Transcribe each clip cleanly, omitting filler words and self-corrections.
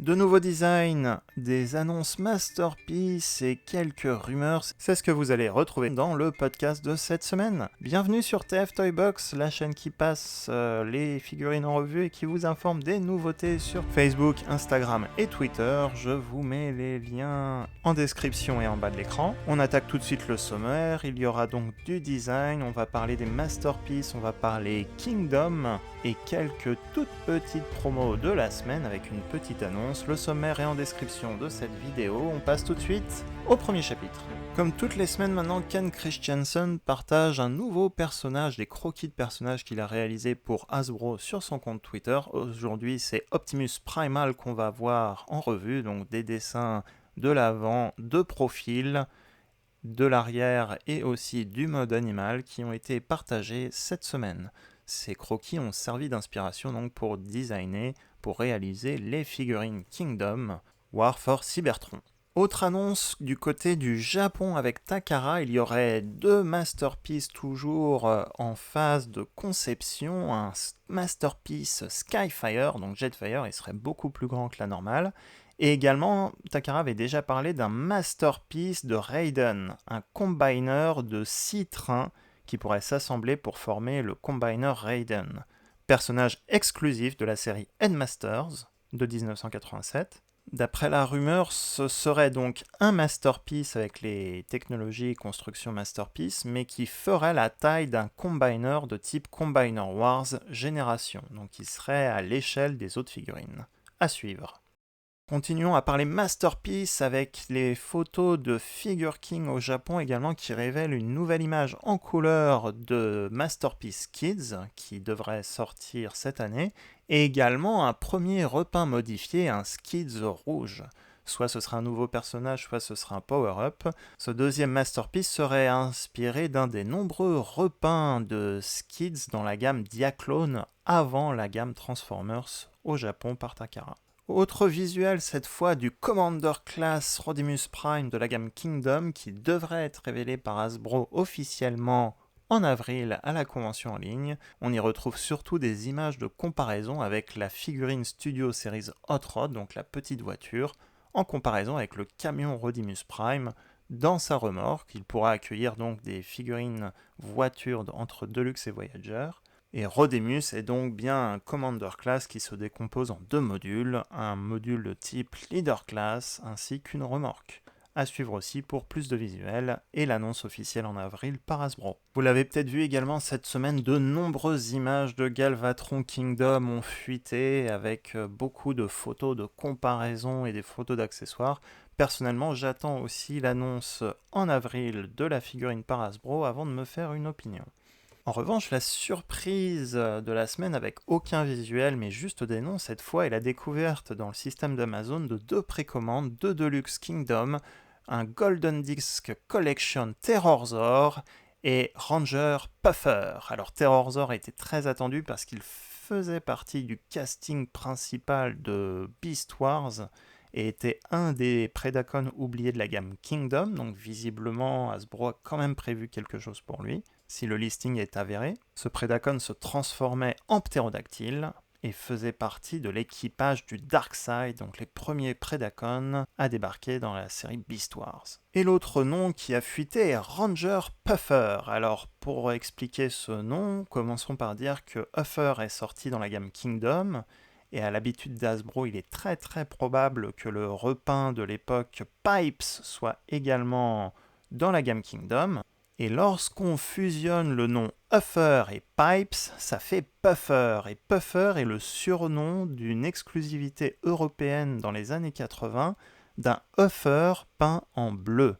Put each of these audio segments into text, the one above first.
De nouveaux designs, des annonces masterpiece et quelques rumeurs, c'est ce que vous allez retrouver dans le podcast de cette semaine. Bienvenue sur TF Toy Box, la chaîne qui passe les figurines en revue et qui vous informe des nouveautés sur Facebook, Instagram et Twitter. Je vous mets les liens en description et en bas de l'écran. On attaque tout de suite le sommaire, il y aura donc du design, on va parler des masterpieces, on va parler Kingdom et quelques toutes petites promos de la semaine avec une petite annonce. Le sommaire est en description de cette vidéo. On passe tout de suite au premier chapitre. Comme toutes les semaines maintenant, Ken Christiansen partage un nouveau personnage, des croquis de personnages qu'il a réalisé pour Hasbro sur son compte Twitter. Aujourd'hui, c'est Optimus Primal qu'on va voir en revue, donc des dessins de l'avant, de profil, de l'arrière et aussi du mode animal qui ont été partagés cette semaine. Ces croquis ont servi d'inspiration donc pour designer, pour réaliser les figurines Kingdom War for Cybertron. Autre annonce du côté du Japon avec Takara, il y aurait deux masterpieces toujours en phase de conception, un masterpiece Skyfire, donc Jetfire, il serait beaucoup plus grand que la normale, et également Takara avait déjà parlé d'un masterpiece de Raiden, un combiner de 6 trains qui pourrait s'assembler pour former le combiner Raiden, personnage exclusif de la série Headmasters de 1987. D'après la rumeur, ce serait donc un masterpiece avec les technologies et constructions masterpiece, mais qui ferait la taille d'un combiner de type Combiner Wars Génération, donc il serait à l'échelle des autres figurines. À suivre. Continuons à parler masterpiece avec les photos de Figure King au Japon également qui révèlent une nouvelle image en couleur de Masterpiece Kids qui devrait sortir cette année et également un premier repeint modifié, un Skids rouge. Soit ce sera un nouveau personnage, soit ce sera un power-up. Ce deuxième masterpiece serait inspiré d'un des nombreux repeints de Skids dans la gamme Diaclone avant la gamme Transformers au Japon par Takara. Autre visuel cette fois du Commander Class Rodimus Prime de la gamme Kingdom qui devrait être révélé par Hasbro officiellement en avril à la convention en ligne. On y retrouve surtout des images de comparaison avec la figurine Studio Series Hot Rod, donc la petite voiture, en comparaison avec le camion Rodimus Prime dans sa remorque. Il pourra accueillir donc des figurines voitures entre Deluxe et Voyager. Et Rodimus est donc bien un Commander Class qui se décompose en deux modules, un module de type Leader Class ainsi qu'une remorque. À suivre aussi pour plus de visuels et l'annonce officielle en avril par Hasbro. Vous l'avez peut-être vu également cette semaine, de nombreuses images de Galvatron Kingdom ont fuité avec beaucoup de photos de comparaison et des photos d'accessoires. Personnellement, j'attends aussi l'annonce en avril de la figurine par Hasbro avant de me faire une opinion. En revanche, la surprise de la semaine avec aucun visuel mais juste des noms cette fois est la découverte dans le système d'Amazon de deux précommandes de Deluxe Kingdom, un Golden Disc Collection Terrorzor et Ranger Puffer. Alors Terrorzor était très attendu parce qu'il faisait partie du casting principal de Beast Wars et était un des Predacons oubliés de la gamme Kingdom, donc visiblement Hasbro a quand même prévu quelque chose pour lui. Si le listing est avéré, ce Predacon se transformait en ptérodactyle et faisait partie de l'équipage du Darkseid, donc les premiers Predacons à débarquer dans la série Beast Wars. Et l'autre nom qui a fuité est Ranger Puffer. Alors pour expliquer ce nom, commençons par dire que Puffer est sorti dans la gamme Kingdom, et à l'habitude d'Hasbro, il est très probable que le repeint de l'époque Pipes soit également dans la gamme Kingdom. Et lorsqu'on fusionne le nom Uffer et Pipes, ça fait Puffer. Et Puffer est le surnom d'une exclusivité européenne dans les années 80 d'un Uffer peint en bleu.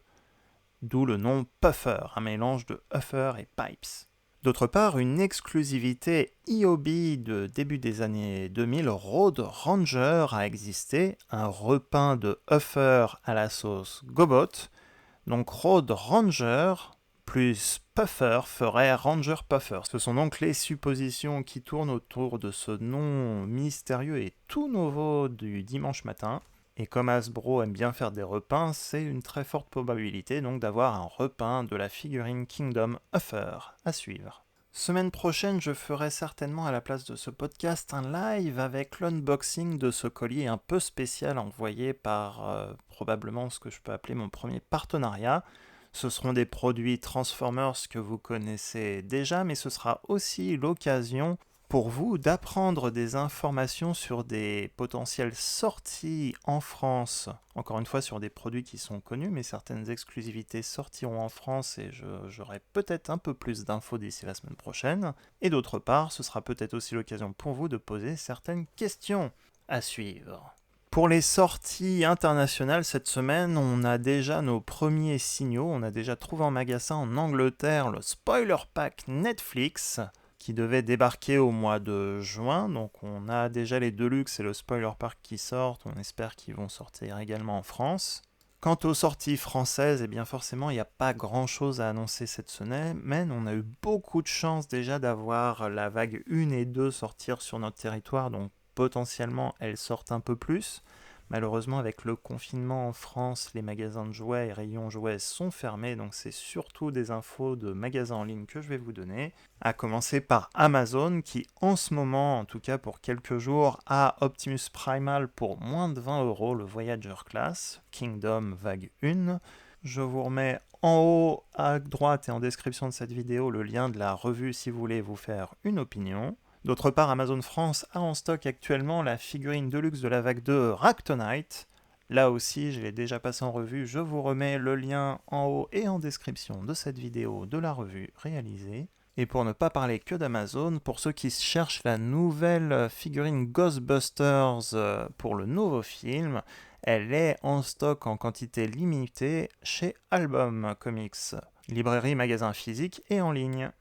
D'où le nom Puffer, un mélange de Uffer et Pipes. D'autre part, une exclusivité EOB de début des années 2000, Road Ranger a existé, un repeint de Uffer à la sauce Gobot. Donc Road Ranger plus Puffer ferait Ranger Puffer. Ce sont donc les suppositions qui tournent autour de ce nom mystérieux et tout nouveau du dimanche matin. Et comme Hasbro aime bien faire des repeints, c'est une très forte probabilité donc d'avoir un repeint de la figurine Kingdom Uffer à suivre. Semaine prochaine, je ferai certainement à la place de ce podcast un live avec l'unboxing de ce collier un peu spécial envoyé par probablement ce que je peux appeler mon premier partenariat. Ce seront des produits Transformers que vous connaissez déjà, mais ce sera aussi l'occasion pour vous d'apprendre des informations sur des potentielles sorties en France. Encore une fois, sur des produits qui sont connus, mais certaines exclusivités sortiront en France et j'aurai peut-être un peu plus d'infos d'ici la semaine prochaine. Et d'autre part, ce sera peut-être aussi l'occasion pour vous de poser certaines questions à suivre. Pour les sorties internationales cette semaine, on a déjà nos premiers signaux. On a déjà trouvé en magasin en Angleterre le spoiler pack Netflix qui devait débarquer au mois de juin. Donc on a déjà les Deluxe et le spoiler pack qui sortent. On espère qu'ils vont sortir également en France. Quant aux sorties françaises, eh bien forcément, il n'y a pas grand-chose à annoncer cette semaine. On a eu beaucoup de chance déjà d'avoir la vague 1 et 2 sortir sur notre territoire. Donc potentiellement, elles sortent un peu plus. Malheureusement, avec le confinement en France, les magasins de jouets et rayons jouets sont fermés, donc c'est surtout des infos de magasins en ligne que je vais vous donner. À commencer par Amazon, qui en ce moment, en tout cas pour quelques jours, a Optimus Primal pour moins de 20€, le Voyager Class, Kingdom Vague 1. Je vous remets en haut à droite et en description de cette vidéo le lien de la revue si vous voulez vous faire une opinion. D'autre part, Amazon France a en stock actuellement la figurine Deluxe de la vague 2 Ractonite. Là aussi, je l'ai déjà passé en revue, je vous remets le lien en haut et en description de cette vidéo de la revue réalisée. Et pour ne pas parler que d'Amazon, pour ceux qui cherchent la nouvelle figurine Ghostbusters pour le nouveau film, elle est en stock en quantité limitée chez Album Comics, librairie, magasin physique et en ligne.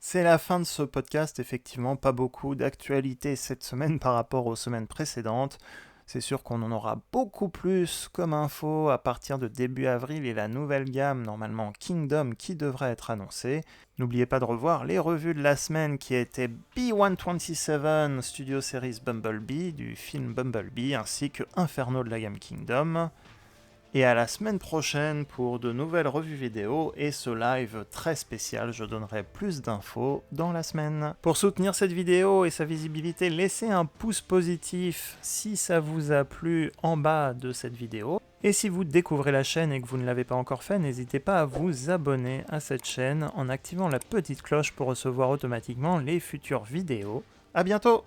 C'est la fin de ce podcast, effectivement pas beaucoup d'actualité cette semaine par rapport aux semaines précédentes. C'est sûr qu'on en aura beaucoup plus comme info à partir de début avril et la nouvelle gamme, normalement Kingdom, qui devrait être annoncée. N'oubliez pas de revoir les revues de la semaine qui étaient B127 Studio Series Bumblebee, du film Bumblebee, ainsi que Inferno de la gamme Kingdom. Et à la semaine prochaine pour de nouvelles revues vidéo et ce live très spécial, je donnerai plus d'infos dans la semaine. Pour soutenir cette vidéo et sa visibilité, laissez un pouce positif si ça vous a plu en bas de cette vidéo. Et si vous découvrez la chaîne et que vous ne l'avez pas encore fait, n'hésitez pas à vous abonner à cette chaîne en activant la petite cloche pour recevoir automatiquement les futures vidéos. À bientôt!